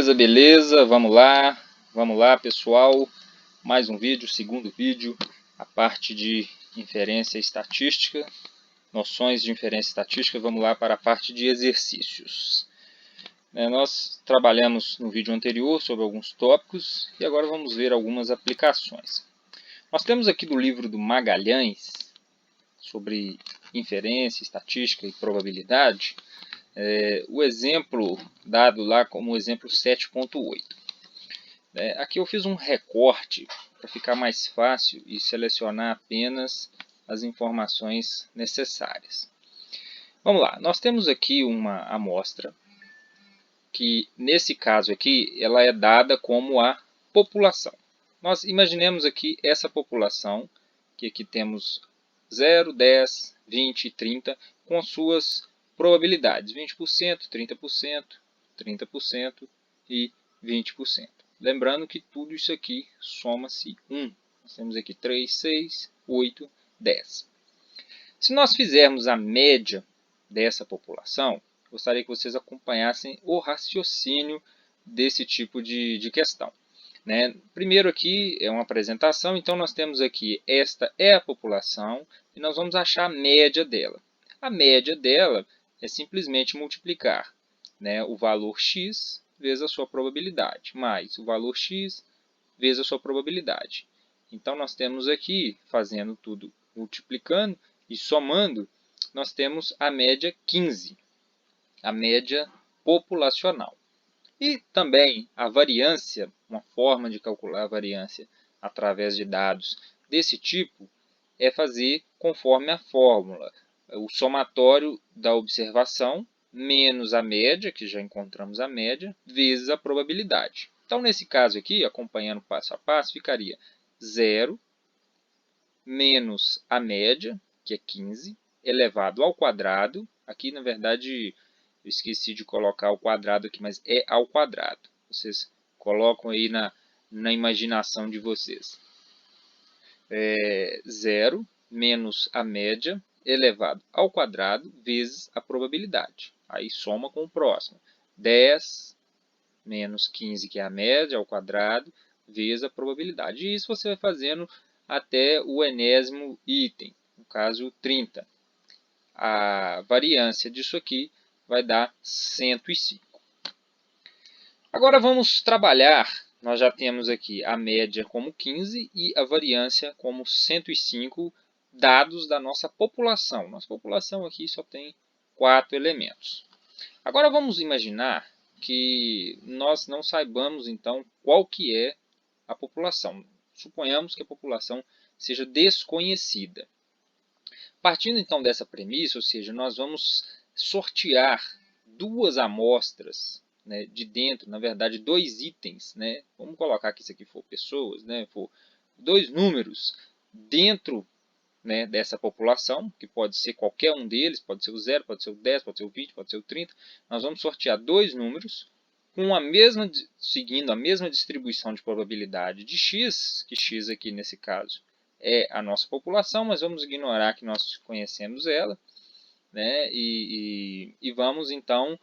Beleza, vamos lá pessoal, mais um vídeo, segundo vídeo, a parte de inferência estatística, noções de inferência estatística. Vamos lá para a parte de exercícios. Nós trabalhamos no vídeo anterior sobre alguns tópicos e agora vamos ver algumas aplicações. Nós temos aqui do livro do Magalhães, sobre inferência, estatística e probabilidade, o exemplo dado lá como exemplo 7.8. Aqui eu fiz um recorte para ficar mais fácil e selecionar apenas as informações necessárias. Vamos lá, nós temos aqui uma amostra que nesse caso aqui ela é dada como a população. Nós imaginemos aqui essa população, que aqui temos 0, 10, 20 e 30 com suas probabilidades, 20%, 30%, 30% e 20%. Lembrando que tudo isso aqui soma-se 1. Nós temos aqui 3, 6, 8, 10. Se nós fizermos a média dessa população, gostaria que vocês acompanhassem o raciocínio desse tipo de questão. Primeiro aqui é uma apresentação, então nós temos aqui, esta é a população, e nós vamos achar a média dela. A média dela é simplesmente multiplicar o valor x vezes a sua probabilidade, mais o valor x vezes a sua probabilidade. Então nós temos aqui, fazendo tudo, multiplicando e somando, nós temos a média 15, a média populacional. E também a variância, uma forma de calcular a variância através de dados desse tipo, é fazer conforme a fórmula. O somatório da observação menos a média, que já encontramos a média, vezes a probabilidade. Então, nesse caso aqui, acompanhando passo a passo, ficaria 0 menos a média, que é 15, elevado ao quadrado. Aqui, na verdade, eu esqueci de colocar o quadrado aqui, mas é ao quadrado. Vocês colocam aí na imaginação de vocês. 0 menos a média elevado ao quadrado vezes a probabilidade. Aí soma com o próximo. 10 menos 15, que é a média, ao quadrado, vezes a probabilidade. E isso você vai fazendo até o enésimo item, no caso 30. A variância disso aqui vai dar 105. Agora vamos trabalhar, nós já temos aqui a média como 15 e a variância como 105, dados da nossa população. Nossa população aqui só tem 4 elementos. Agora vamos imaginar que nós não saibamos então qual que é a população. Suponhamos que a população seja desconhecida. Partindo então dessa premissa, ou seja, nós vamos sortear duas amostras de dentro, na verdade, dois itens. Vamos colocar que isso aqui for pessoas, for dois números dentro dessa população, que pode ser qualquer um deles, pode ser o 0, pode ser o 10, pode ser o 20, pode ser o 30. Nós vamos sortear dois números com seguindo a mesma distribuição de probabilidade de x, que x aqui nesse caso é a nossa população, mas vamos ignorar que nós conhecemos ela, e vamos então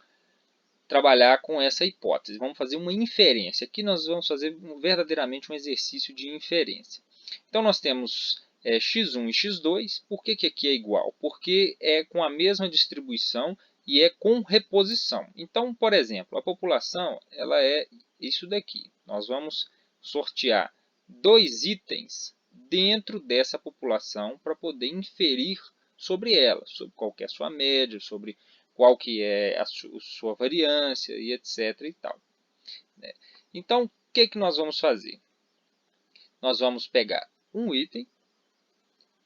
trabalhar com essa hipótese. Vamos fazer uma inferência. Aqui nós vamos fazer verdadeiramente um exercício de inferência. Então nós temos x1 e x2. Por que aqui é igual? Porque é com a mesma distribuição e é com reposição. Então, por exemplo, a população ela é isso daqui. Nós vamos sortear dois itens dentro dessa população para poder inferir sobre ela, sobre qual que é a sua média, sobre qual que é a sua variância e etc. e tal. Então, o que nós vamos fazer? Nós vamos pegar um item,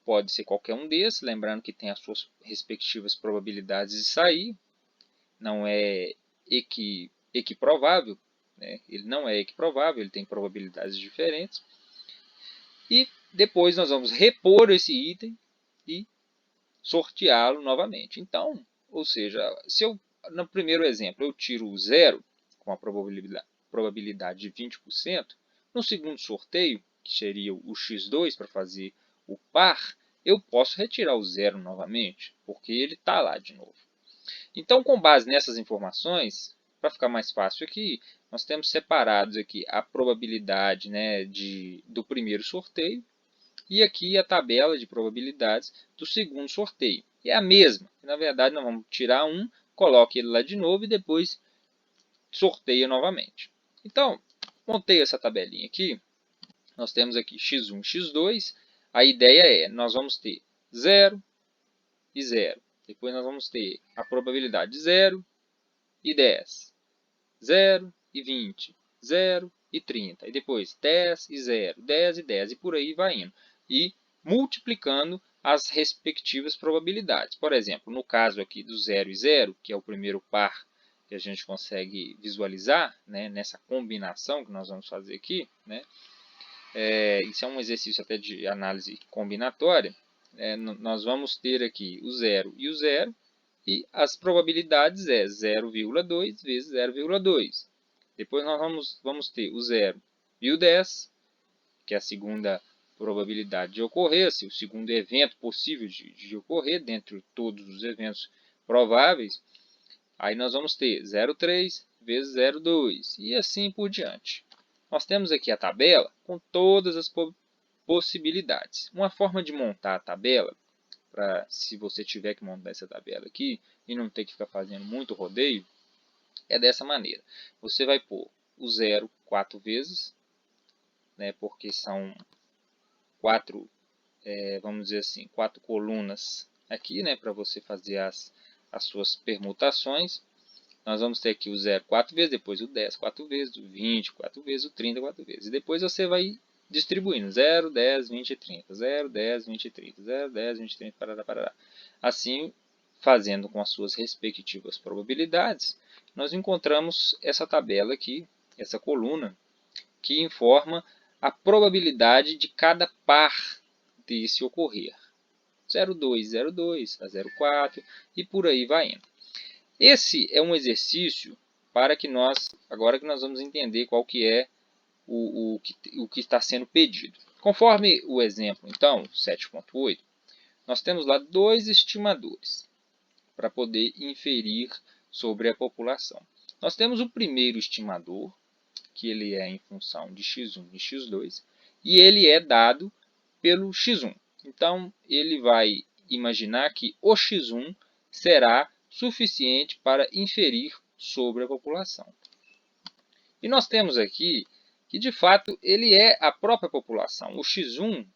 pode ser qualquer um desses, lembrando que tem as suas respectivas probabilidades de sair, não é equiprovável, ele não é equiprovável, ele tem probabilidades diferentes. E depois nós vamos repor esse item e sorteá-lo novamente. Então, ou seja, se eu, no primeiro exemplo, eu tiro o 0 com a probabilidade de 20%, no segundo sorteio, que seria o x2 para fazer o par, eu posso retirar o 0 novamente, porque ele está lá de novo. Então, com base nessas informações, para ficar mais fácil aqui, nós temos separados aqui a probabilidade, né, do primeiro sorteio e aqui a tabela de probabilidades do segundo sorteio. É a mesma. Na verdade, nós vamos tirar um, coloque ele lá de novo e depois sorteia novamente. Então, montei essa tabelinha aqui. Nós temos aqui x1, x2. A ideia é, nós vamos ter 0 e 0. Depois nós vamos ter a probabilidade de 0 e 10. 0 e 20. 0 e 30. E depois 10 e 0. 10 e 10. E por aí vai indo. E multiplicando as respectivas probabilidades. Por exemplo, no caso aqui do 0 e 0, que é o primeiro par que a gente consegue visualizar, né, nessa combinação que nós vamos fazer aqui, né, isso é um exercício até de análise combinatória, nós vamos ter aqui o 0 e o 0, e as probabilidades é 0,2 vezes 0,2. Depois nós vamos ter o 0 e o 10, que é a segunda probabilidade de ocorrer, o segundo evento possível de ocorrer, dentre todos os eventos prováveis. Aí nós vamos ter 0,3 vezes 0,2 e assim por diante. Nós temos aqui a tabela com todas as possibilidades. Uma forma de montar a tabela, se você tiver que montar essa tabela aqui e não ter que ficar fazendo muito rodeio, é dessa maneira. Você vai pôr o 0 4 vezes, né, porque são 4, vamos dizer assim, 4 colunas aqui, né, para você fazer as suas permutações. Nós vamos ter aqui o 0 4 vezes, depois o 10 4 vezes, o 20 4 vezes, o 30 4 vezes. E depois você vai distribuindo 0, 10, 20 e 30. 0, 10, 20 e 30. 0, 10, 20 e 30, parará, parará. Assim, fazendo com as suas respectivas probabilidades, nós encontramos essa tabela aqui, essa coluna, que informa a probabilidade de cada par desse ocorrer. 0,2, 0,2, a 0,4 e por aí vai indo. Esse é um exercício para que agora que nós vamos entender qual que é o que está sendo pedido. Conforme o exemplo, então, 7.8, nós temos lá dois estimadores para poder inferir sobre a população. Nós temos o primeiro estimador, que ele é em função de x1 e x2, e ele é dado pelo x1. Então, ele vai imaginar que o x1 será suficiente para inferir sobre a população. E nós temos aqui que, de fato, ele é a própria população. O x1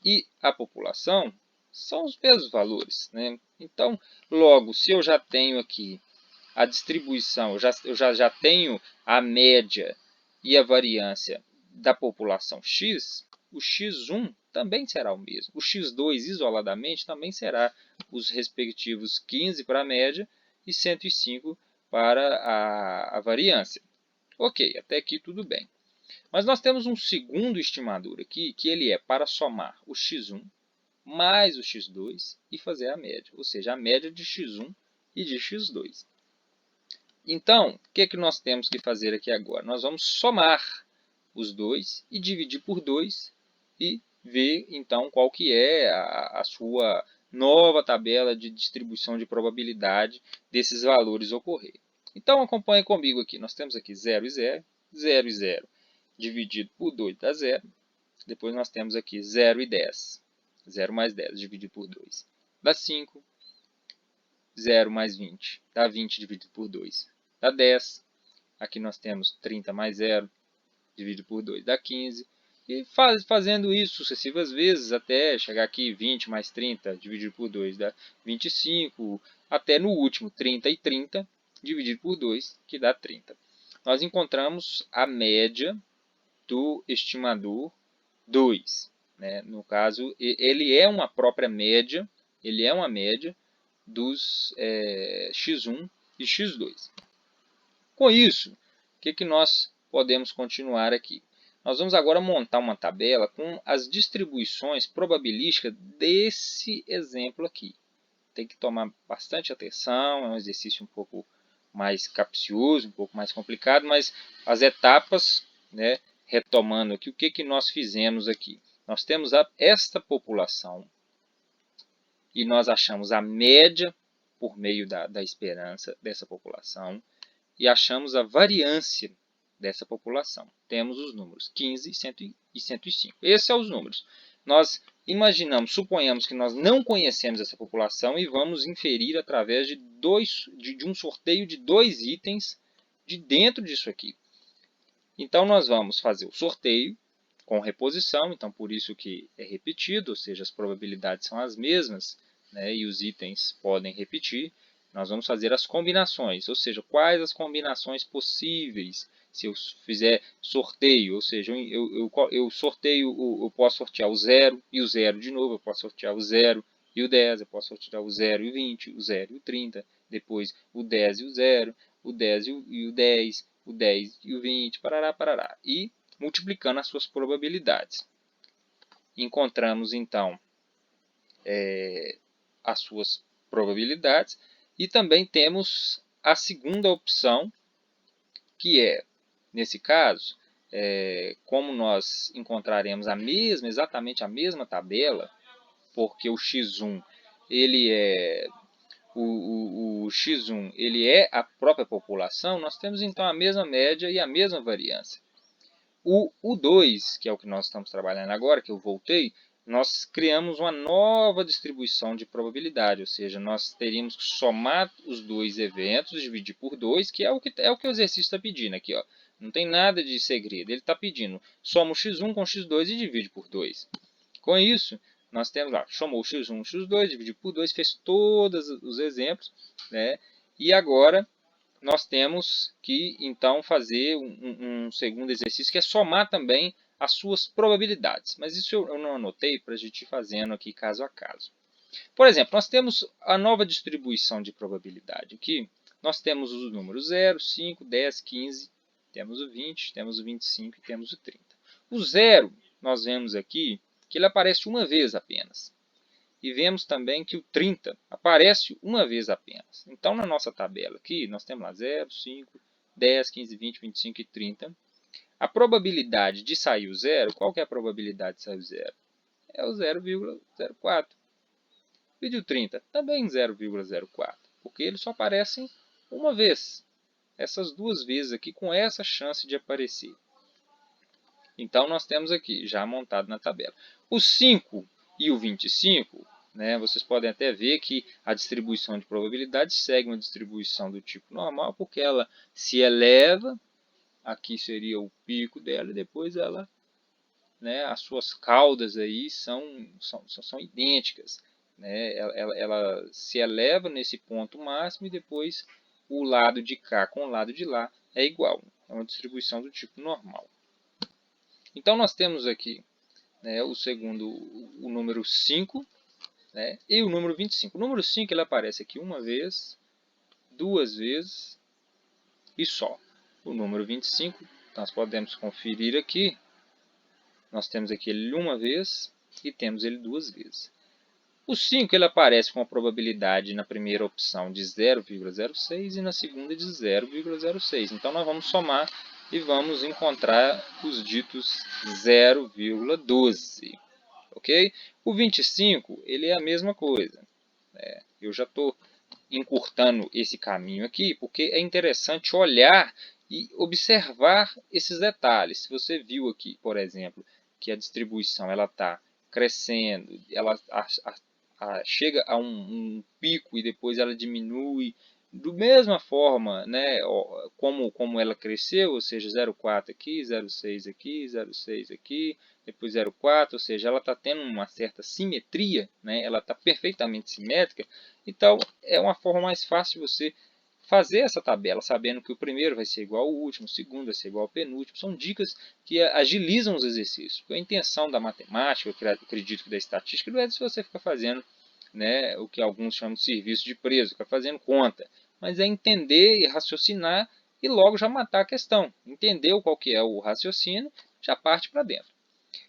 e a população são os mesmos valores, né? Então, logo, se eu já tenho aqui a distribuição, eu já tenho a média e a variância da população x, o x1 também será o mesmo. O x2 isoladamente também será os respectivos 15 para a média e 105 para a variância. Ok, até aqui tudo bem. Mas nós temos um segundo estimador aqui, que ele é para somar o x1 mais o x2 e fazer a média, ou seja, a média de x1 e de x2. Então, o que nós temos que fazer aqui agora? Nós vamos somar os dois e dividir por 2 e ver então qual que é a sua nova tabela de distribuição de probabilidade desses valores ocorrer. Então acompanhe comigo aqui. Nós temos aqui 0 e 0, 0 e 0 dividido por 2 dá 0. Depois nós temos aqui 0 e 10. 0 mais 10 dividido por 2 dá 5. 0 mais 20 dá 20 dividido por 2 dá 10. Aqui nós temos 30 mais 0 dividido por 2 dá 15. E fazendo isso sucessivas vezes até chegar aqui 20 mais 30 dividido por 2 dá 25. Até no último 30 e 30 dividido por 2 que dá 30. Nós encontramos a média do estimador 2. Né? No caso, ele é uma própria média, ele é uma média dos x1 e x2. Com isso, o que nós podemos continuar aqui? Nós vamos agora montar uma tabela com as distribuições probabilísticas desse exemplo aqui. Tem que tomar bastante atenção, é um exercício um pouco mais capcioso, um pouco mais complicado, mas as etapas, né, retomando aqui, o que nós fizemos aqui? Nós temos esta população e nós achamos a média por meio da esperança dessa população. e achamos a variância dessa população. Temos os números 15 e 105. Esses são os números. Nós imaginamos, suponhamos que nós não conhecemos essa população e vamos inferir através de um sorteio de 2 itens de dentro disso aqui. Então, nós vamos fazer o sorteio com reposição, então por isso que é repetido, ou seja, as probabilidades são as mesmas, né, e os itens podem repetir. Nós vamos fazer as combinações, ou seja, quais as combinações possíveis. Se eu fizer sorteio, ou seja, eu sorteio, eu posso sortear o 0 e o 0 de novo, eu posso sortear o 0 e o 10, eu posso sortear o 0 e o 20, o 0 e o 30, depois o 10 e o 0, o 10 e o 10, o 10 e o 20, parará, parará. E multiplicando as suas probabilidades. Encontramos, então, as suas probabilidades. E também temos a segunda opção, que é, nesse caso, como nós encontraremos exatamente a mesma tabela, porque o x1 ele é o x1 ele é a própria população, nós temos então a mesma média e a mesma variância. O 2, que é o que nós estamos trabalhando agora, que eu voltei, nós criamos uma nova distribuição de probabilidade, ou seja, nós teríamos que somar os dois eventos, dividir por 2, que é o que o exercício está pedindo aqui. Ó. Não tem nada de segredo, ele está pedindo, soma o x1 com o x2 e divide por 2. Com isso, nós temos lá, somou o x1, o x2, dividiu por 2, fez todos os exemplos, né? E agora nós temos que, então, fazer um segundo exercício, que é somar também as suas probabilidades. Mas isso eu não anotei para a gente ir fazendo aqui caso a caso. Por exemplo, nós temos a nova distribuição de probabilidade. Aqui nós temos os números 0, 5, 10, 15, temos o 20, temos o 25 e temos o 30. O 0, nós vemos aqui que ele aparece uma vez apenas. E vemos também que o 30 aparece uma vez apenas. Então, na nossa tabela aqui, nós temos lá 0, 5, 10, 15, 20, 25 e 30. A probabilidade de sair o 0, qual que é a probabilidade de sair o 0? É o 0,04. E o 30? Também 0,04, porque eles só aparecem uma vez. Essas duas vezes aqui com essa chance de aparecer. Então, nós temos aqui, já montado na tabela. O 5 e o 25, né, vocês podem até ver que a distribuição de probabilidades segue uma distribuição do tipo normal, porque ela se eleva, aqui seria o pico dela, e depois ela, né, as suas caudas aí são idênticas. Né, ela se eleva nesse ponto máximo e depois o lado de cá com o lado de lá é igual. É uma distribuição do tipo normal. Então, nós temos aqui, né, o número 5, né, e o número 25. O número 5 ele aparece aqui uma vez, duas vezes e só. O número 25, nós podemos conferir aqui, nós temos aqui ele uma vez e temos ele duas vezes. O 5 ele aparece com a probabilidade na primeira opção de 0,06 e na segunda de 0,06. Então, nós vamos somar e vamos encontrar os ditos 0,12. Ok? O 25 ele é a mesma coisa. Né? Eu já estou encurtando esse caminho aqui, porque é interessante olhar e observar esses detalhes. Se você viu aqui, por exemplo, que a distribuição está crescendo, ela chega a um pico e depois ela diminui, da mesma forma, né, como ela cresceu, ou seja, 0,4 aqui, 0,6 aqui, 0,6 aqui, depois 0,4, ou seja, ela está tendo uma certa simetria, né, ela está perfeitamente simétrica, então é uma forma mais fácil de você fazer essa tabela, sabendo que o primeiro vai ser igual ao último, o segundo vai ser igual ao penúltimo. São dicas que agilizam os exercícios. Porque a intenção da matemática, eu acredito que da estatística, não é se você ficar fazendo, né, o que alguns chamam de serviço de preso, ficar fazendo conta, mas é entender e raciocinar e logo já matar a questão. Entendeu qual que é o raciocínio, já parte para dentro.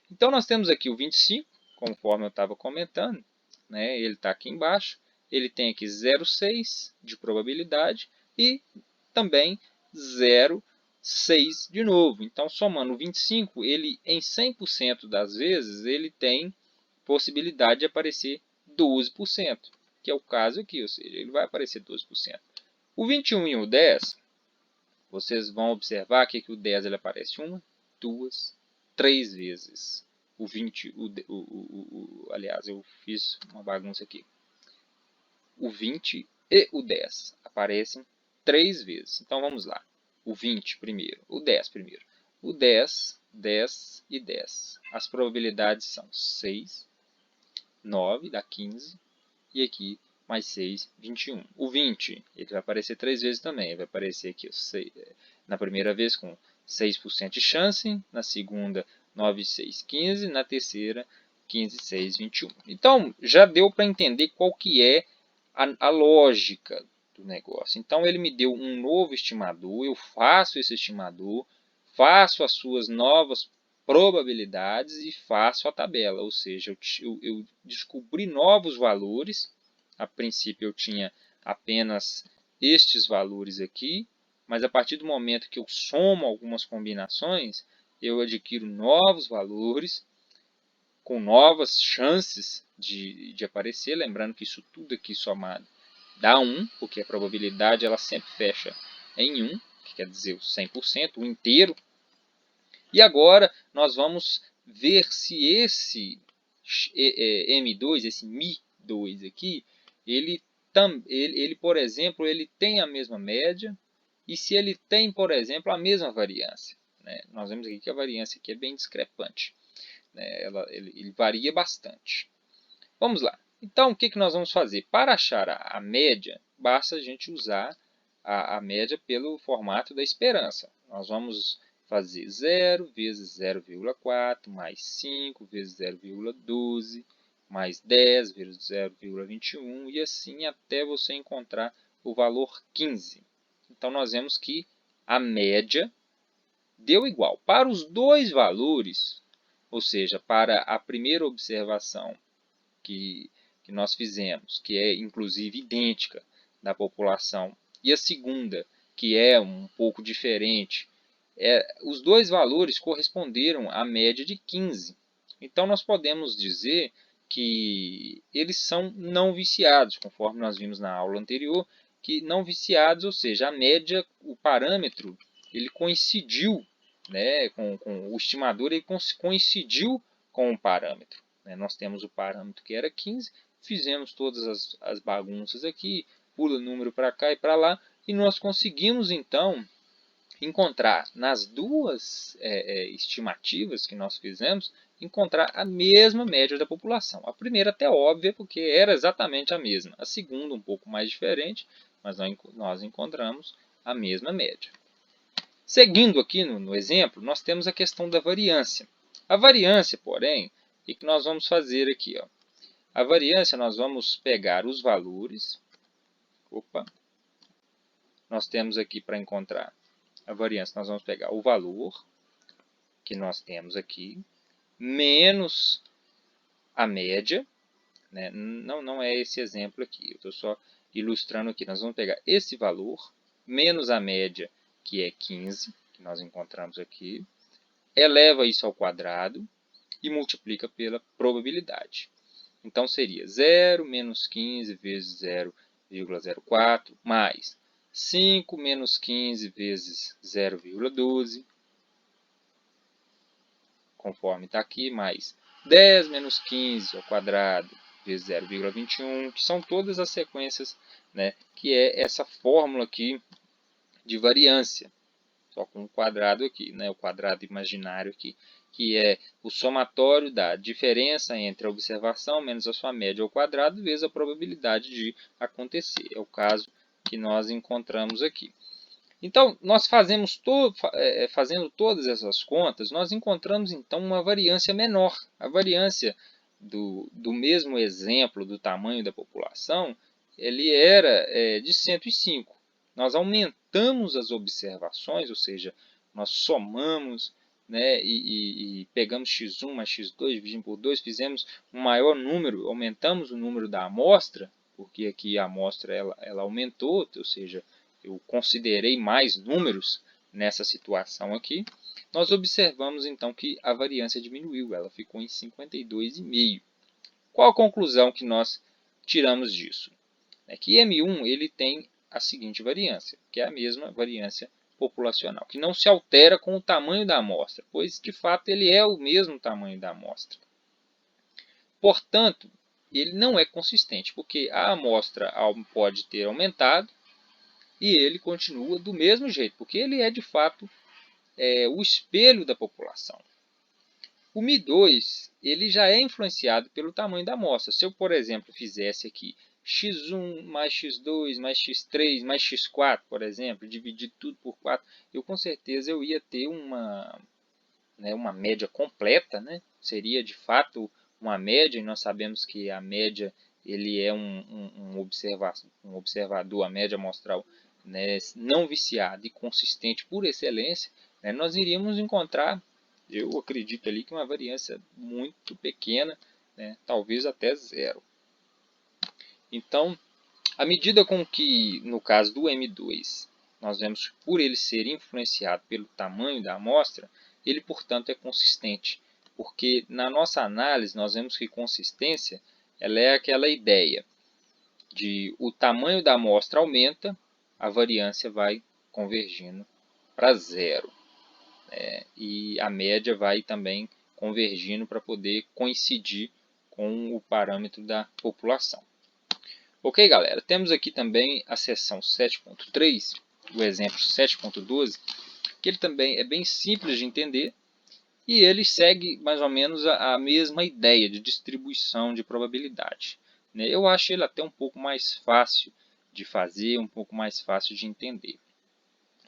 Então, nós temos aqui o 25, conforme eu estava comentando, né, ele está aqui embaixo. Ele tem aqui 0,6 de probabilidade e também 0,6 de novo. Então, somando o 25, ele em 100% das vezes, ele tem possibilidade de aparecer 12%, que é o caso aqui, ou seja, ele vai aparecer 12%. O 21 e o 10, vocês vão observar que o 10 ele aparece 1, 2, 3 vezes. O 20, aliás, eu fiz uma bagunça aqui. O 20 e o 10 aparecem 3 vezes. Então vamos lá. O 20 primeiro, o 10 primeiro. O 10, 10 e 10. As probabilidades são 6, 9 dá 15 e aqui mais 6, 21. O 20 ele vai aparecer 3 vezes também. Ele vai aparecer aqui na primeira vez com 6% de chance, na segunda 9, 6, 15, na terceira 15, 6, 21. Então já deu para entender qual que é a lógica do negócio. Então ele me deu um novo estimador, eu faço esse estimador, faço as suas novas probabilidades e faço a tabela, ou seja, eu descobri novos valores. A princípio eu tinha apenas estes valores aqui, mas a partir do momento que eu somo algumas combinações, eu adquiro novos valores com novas chances de aparecer. Lembrando que isso tudo aqui somado dá 1, porque a probabilidade ela sempre fecha em 1, que quer dizer o 100%, o inteiro. E agora nós vamos ver se esse M2, esse Mi2 aqui, ele, por exemplo, ele tem a mesma média e se ele tem, por exemplo, a mesma variância. Né? Nós vemos aqui que a variância aqui é bem discrepante. Né? Ele varia bastante. Vamos lá. Então, o que nós vamos fazer? Para achar a média, basta a gente usar a média pelo formato da esperança. Nós vamos fazer 0 vezes 0,4, mais 5 vezes 0,12, mais 10 vezes 0,21 e assim até você encontrar o valor 15. Então, nós vemos que a média deu igual. Para os dois valores, ou seja, para a primeira observação que nós fizemos, que é inclusive idêntica da população, e a segunda, que é um pouco diferente, os dois valores corresponderam à média de 15. Então, nós podemos dizer que eles são não viciados, conforme nós vimos na aula anterior, que não viciados, ou seja, a média, o parâmetro, ele coincidiu, né, com o estimador, ele coincidiu com o parâmetro. Né? Nós temos o parâmetro que era 15, fizemos todas as bagunças aqui, pula número para cá e para lá, e nós conseguimos então encontrar nas duas estimativas que nós fizemos, encontrar a mesma média da população. A primeira até óbvia, porque era exatamente a mesma. A segunda um pouco mais diferente, mas nós encontramos a mesma média. Seguindo aqui no exemplo, nós temos a questão da variância. A variância, porém, o que nós vamos fazer aqui? Ó? A variância, nós vamos pegar os valores. Nós temos aqui para encontrar a variância, nós vamos pegar o valor que nós temos aqui, menos a média. Né? Não é esse exemplo aqui, eu estou só ilustrando aqui. Nós vamos pegar esse valor, menos a média, que é 15, que nós encontramos aqui, eleva isso ao quadrado e multiplica pela probabilidade. Então, seria 0 menos 15 vezes 0,04 mais 5 menos 15 vezes 0,12, conforme está aqui, mais 10 menos 15 ao quadrado vezes 0,21, que são todas as sequências, né, que é essa fórmula aqui de variância, só com um quadrado aqui, né, o quadrado imaginário aqui, que é o somatório da diferença entre a observação menos a sua média ao quadrado vezes a probabilidade de acontecer. É o caso que nós encontramos aqui. Então, nós fazendo todas essas contas, nós encontramos então uma variância menor. A variância do mesmo exemplo do tamanho da população, ele era de 105. Nós aumentamos as observações, ou seja, nós somamos, né, e pegamos x1 mais x2, dividindo por 2, fizemos um maior número, aumentamos o número da amostra, porque aqui a amostra ela aumentou, ou seja, eu considerei mais números nessa situação aqui, nós observamos então que a variância diminuiu, ela ficou em 52,5. Qual a conclusão que nós tiramos disso? É que M1 ele tem a seguinte variância, que é a mesma variância populacional, que não se altera com o tamanho da amostra, pois de fato ele é o mesmo tamanho da amostra. Portanto, ele não é consistente, porque a amostra pode ter aumentado e ele continua do mesmo jeito, porque ele é de fato o espelho da população. O Mi2 ele já é influenciado pelo tamanho da amostra. Se eu, por exemplo, fizesse aqui x1 mais x2 mais x3 mais x4, por exemplo, dividir tudo por 4, eu com certeza eu ia ter uma média completa, né? Seria de fato uma média, e nós sabemos que a média ele é um observador, a média amostral, né, não viciado e consistente por excelência, né, nós iríamos encontrar, eu acredito ali, que uma variância muito pequena, né, talvez até zero. Então, à medida com que, no caso do M2, nós vemos que por ele ser influenciado pelo tamanho da amostra, ele, portanto, é consistente. Porque na nossa análise, nós vemos que consistência ela é aquela ideia de o tamanho da amostra aumenta, a variância vai convergindo para zero. E a média vai também convergindo para poder coincidir com o parâmetro da população. Ok, galera, temos aqui também a seção 7.3, o exemplo 7.12, que ele também é bem simples de entender e ele segue mais ou menos a mesma ideia de distribuição de probabilidade. Eu acho ele até um pouco mais fácil de fazer, um pouco mais fácil de entender.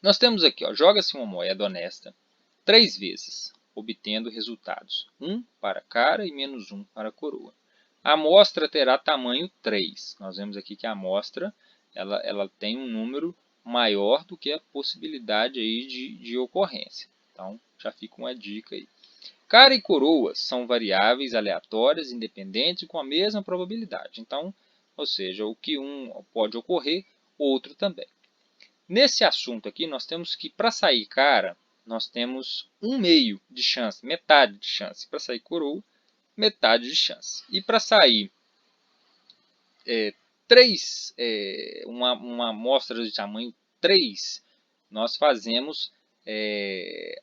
Nós temos aqui, joga-se uma moeda honesta 3 vezes, obtendo resultados 1 para cara e menos 1 para coroa. A amostra terá tamanho 3. Nós vemos aqui que a amostra ela tem um número maior do que a possibilidade aí de ocorrência. Então, já fica uma dica aí. Cara e coroa são variáveis aleatórias, independentes, com a mesma probabilidade. Então, ou seja, o que um pode ocorrer, o outro também. Nesse assunto aqui, nós temos que, para sair cara, nós temos 1/2 de chance, metade de chance. Para sair coroa, metade de chance. E para sair uma amostra de tamanho 3, nós fazemos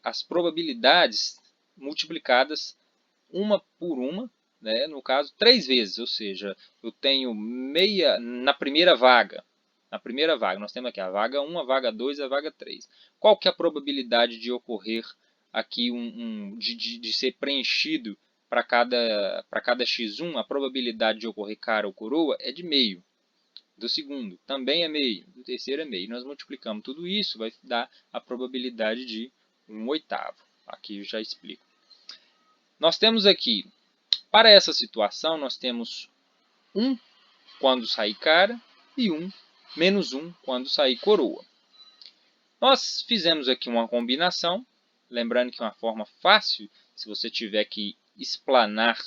as probabilidades multiplicadas uma por uma, né? No caso 3 vezes, ou seja, eu tenho meia na primeira vaga. Na primeira vaga, nós temos aqui a vaga 1, a vaga 2 e a vaga 3. Qual que é a probabilidade de ocorrer aqui de ser preenchido para cada x1? A probabilidade de ocorrer cara ou coroa é de meio. Do segundo também é meio. Do terceiro é meio. Nós multiplicamos tudo isso, vai dar a probabilidade de 1/8. Aqui eu já explico. Nós temos aqui, para essa situação, nós temos 1 quando sair cara e menos 1 quando sair coroa. Nós fizemos aqui uma combinação, lembrando que é uma forma fácil, se você tiver que explanar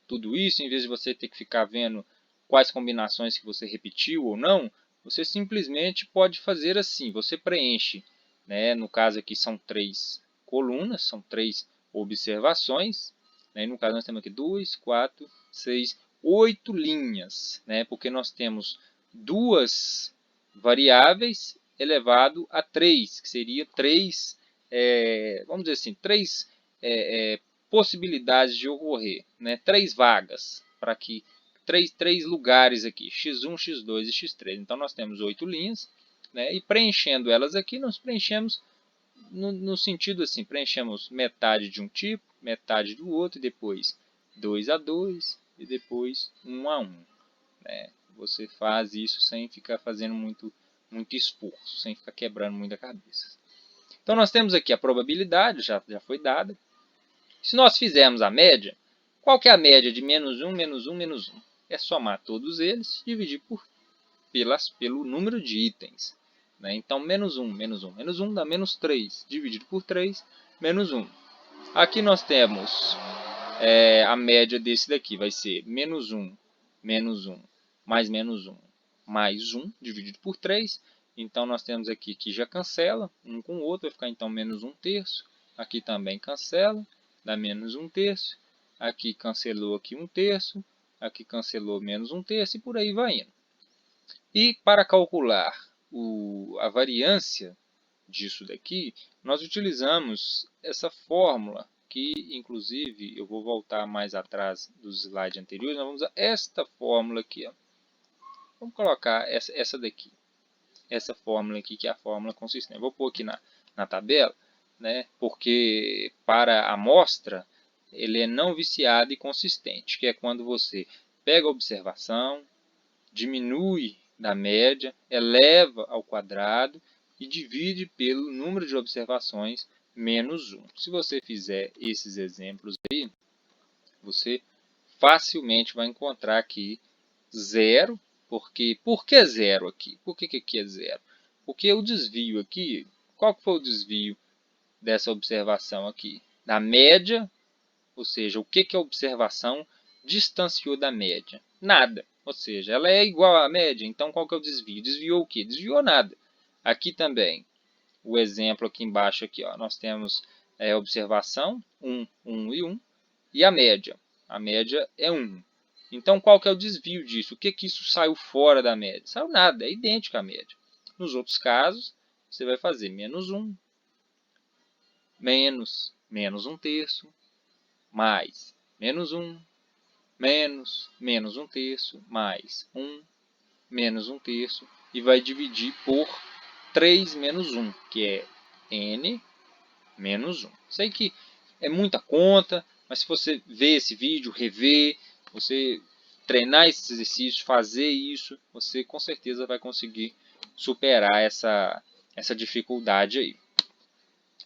tudo isso, em vez de você ter que ficar vendo quais combinações que você repetiu ou não, você simplesmente pode fazer assim, você preenche, né, no caso aqui são 3 colunas, são 3 observações, né, no caso nós temos aqui 2, 4, 6, 8 linhas, né, porque nós temos 2 variáveis elevado a 3, que seria 3, vamos dizer assim, 3 possibilidades de ocorrer, né? 3 vagas, para que 3 lugares aqui, x1, x2 e x3. Então nós temos 8 linhas, né? E preenchendo elas aqui, nós preenchemos no sentido assim, preenchemos metade de um tipo, metade do outro, e depois 2 a 2 e depois 1 a 1. Né? Você faz isso sem ficar fazendo muito esforço, sem ficar quebrando muita cabeça. Então nós temos aqui a probabilidade, já foi dada. Se nós fizermos a média, qual que é a média de menos 1, menos 1, menos 1? É somar todos eles e dividir pelo número de itens. Né? Então, menos 1, menos 1, menos 1 dá menos 3, dividido por 3, menos 1. Aqui nós temos a média desse daqui, vai ser menos 1, menos 1, mais menos 1, mais 1, dividido por 3. Então, nós temos aqui que já cancela um com o outro, vai ficar então menos 1/3. Aqui também cancela, dá menos 1/3. Aqui cancelou aqui 1/3. Aqui cancelou menos 1/3 e por aí vai indo. E para calcular a variância, disso daqui, nós utilizamos essa fórmula, que inclusive eu vou voltar mais atrás dos slides anteriores, nós vamos usar esta fórmula aqui. Ó. Vamos colocar essa daqui, essa fórmula aqui, que é a fórmula consistente. Vou pôr aqui na tabela, né, porque para a amostra, ele é não viciado e consistente, que é quando você pega a observação, diminui da média, eleva ao quadrado e divide pelo número de observações menos 1. Se você fizer esses exemplos aí, você facilmente vai encontrar aqui zero. Por que zero aqui? Por que aqui é zero? Porque o desvio aqui, qual que foi o desvio dessa observação aqui? Da média, ou seja, o que a observação distanciou da média? Nada. Ou seja, ela é igual à média, então qual que é o desvio? Desviou o quê? Desviou nada. Aqui também, o exemplo aqui embaixo, aqui, ó, nós temos a observação, 1, 1 e 1, e a média. A média é 1. Então, qual que é o desvio disso? O que isso saiu fora da média? Saiu nada, é idêntico à média. Nos outros casos, você vai fazer menos 1, menos 1 terço, mais menos 1, menos 1 terço, mais 1, menos 1 terço, e vai dividir por 3 menos 1, que é n menos 1. Isso aí que é muita conta, mas se você ver esse vídeo, rever, você treinar esses exercícios, fazer isso, você com certeza vai conseguir superar essa dificuldade aí.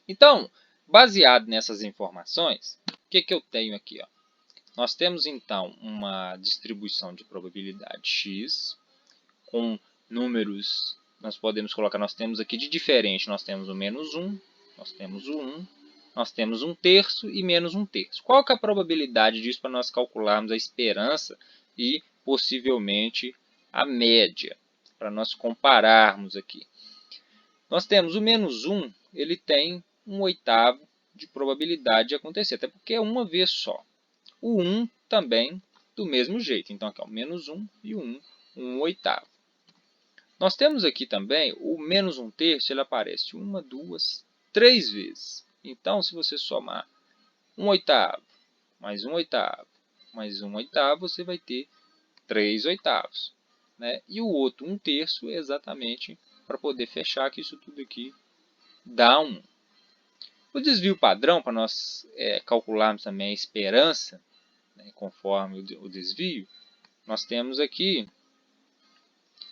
Então, baseado nessas informações, o que eu tenho aqui? Ó? Nós temos então uma distribuição de probabilidade x com números, nós podemos colocar, nós temos aqui de diferente, nós temos o menos 1, nós temos o 1, nós temos 1 terço e menos 1 terço. Qual que é a probabilidade disso para nós calcularmos a esperança e possivelmente a média, para nós compararmos aqui? Nós temos o menos 1, ele tem 1/8 de probabilidade de acontecer, até porque é uma vez só. O 1 também do mesmo jeito, então aqui é o menos 1 e o 1, 1/8. Nós temos aqui também o menos 1 terço, ele aparece 1, 2, 3 vezes. Então, se você somar 1/8, mais 1/8, mais 1/8, você vai ter 3/8. Né? E o outro 1 terço é exatamente para poder fechar que isso tudo aqui dá 1. O desvio padrão, para nós calcularmos também a esperança, né, conforme o desvio, nós temos aqui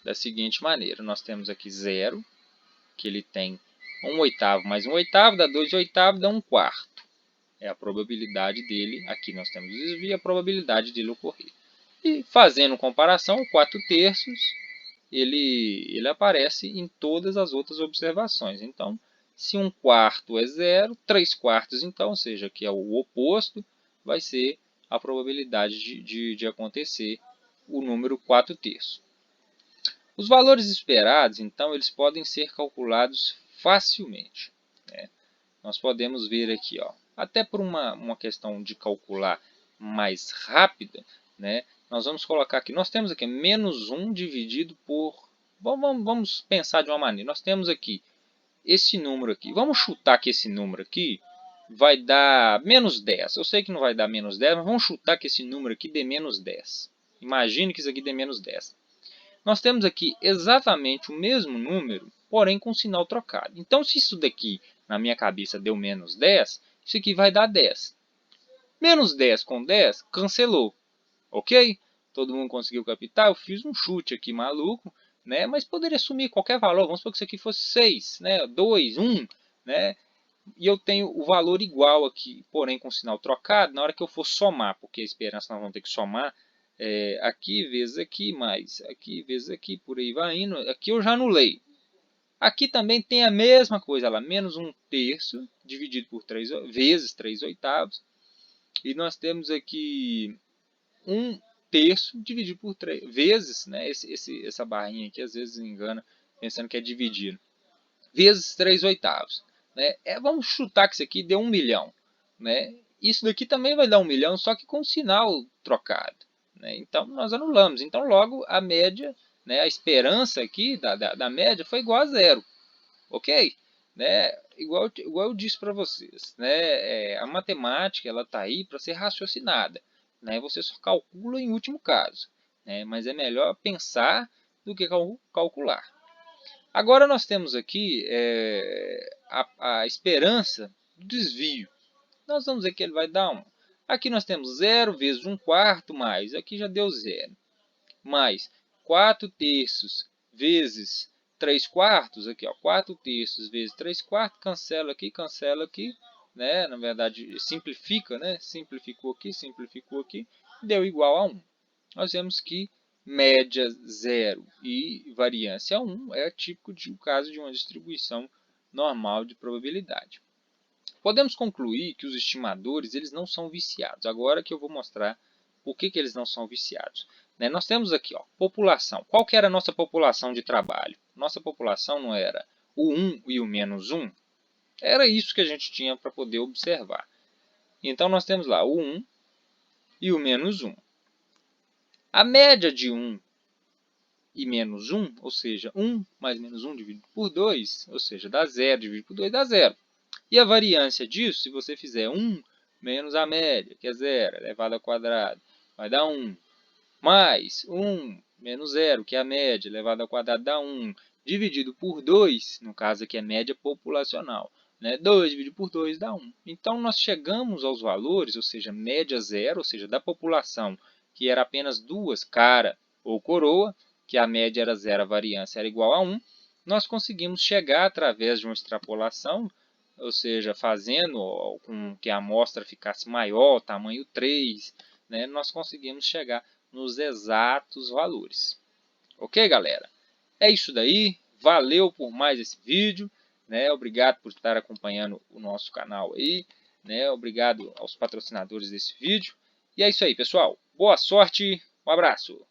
da seguinte maneira. Nós temos aqui 0, que ele tem 1/8 mais 1/8 dá 2/8, dá 1/4. É a probabilidade dele, aqui nós temos o desvio, a probabilidade dele ocorrer. E fazendo comparação, o 4 terços, ele aparece em todas as outras observações. Então, se 1/4 é 0, 3/4 então, ou seja, que é o oposto, vai ser a probabilidade de acontecer o número 4 terços. Os valores esperados, então, eles podem ser calculados facilmente. Né? Nós podemos ver aqui, ó, até por uma questão de calcular mais rápida, né? Nós vamos colocar aqui, nós temos aqui menos 1 dividido por... Vamos pensar de uma maneira. Nós temos aqui esse número aqui. Vamos chutar que esse número aqui vai dar menos 10. Eu sei que não vai dar menos 10, mas vamos chutar que esse número aqui dê menos 10. Imagine que isso aqui dê menos 10. Nós temos aqui exatamente o mesmo número, porém com sinal trocado. Então, se isso daqui, na minha cabeça, deu menos 10, isso aqui vai dar 10. Menos 10 com 10, cancelou. Ok? Todo mundo conseguiu captar? Eu fiz um chute aqui maluco, né? Mas poderia assumir qualquer valor. Vamos supor que isso aqui fosse 6, né? 2, 1, né? E eu tenho o valor igual aqui, porém com sinal trocado, na hora que eu for somar, porque a esperança nós vamos ter que somar, aqui vezes aqui, mais aqui vezes aqui, por aí vai indo. Aqui eu já anulei. Aqui também tem a mesma coisa, lá, menos 1 terço dividido por 3 vezes 3/8. E nós temos aqui 1 terço dividido por 3 vezes, né? Essa barrinha aqui às vezes engana, pensando que é dividido. Vezes 3/8. Né? Vamos chutar que isso aqui deu 1 milhão. Né? Isso daqui também vai dar 1 milhão, só que com sinal trocado. Né? Então, nós anulamos. Então, logo, a média, né, a esperança aqui da média foi igual a 0. Ok? né? Igual eu disse para vocês, né? A matemática ela está aí para ser raciocinada, né? Você só calcula em último caso, né? Mas é melhor pensar do que calcular. Agora nós temos aqui a esperança do desvio. Nós vamos ver que ele vai dar 1. Aqui nós temos 0 vezes 1/4 mais, aqui já deu 0. Mais 4/3 vezes 3/4, aqui ó, 4/3 vezes 3/4, cancela aqui, né? Na verdade simplifica, né? Simplificou aqui, deu igual a 1. Nós vemos que média 0 e variância 1 é típico de um caso de uma distribuição normal de probabilidade. Podemos concluir que os estimadores eles não são viciados. Agora que eu vou mostrar por que eles não são viciados. Né? Nós temos aqui ó, população. Qual que era a nossa população de trabalho? Nossa população não era o 1 e o menos 1? Era isso que a gente tinha para poder observar. Então nós temos lá o 1 e o menos 1. A média de 1 e menos 1, ou seja, 1 mais menos 1 dividido por 2, ou seja, dá 0 dividido por 2 dá 0. E a variância disso, se você fizer 1 menos a média, que é 0, elevado ao quadrado, vai dar 1. Mais 1 menos 0, que é a média, elevado ao quadrado, dá 1. Dividido por 2, no caso aqui é média populacional, né? 2 dividido por 2 dá 1. Então, nós chegamos aos valores, ou seja, média 0, ou seja, da população, que era apenas 2, cara ou coroa, que a média era 0, a variância era igual a 1, nós conseguimos chegar através de uma extrapolação, ou seja, fazendo com que a amostra ficasse maior, tamanho 3, né, nós conseguimos chegar nos exatos valores. Ok, galera? É isso daí. Valeu por mais esse vídeo. Né? Obrigado por estar acompanhando o nosso canal aí. Né? Obrigado aos patrocinadores desse vídeo. E é isso aí, pessoal. Boa sorte. Um abraço.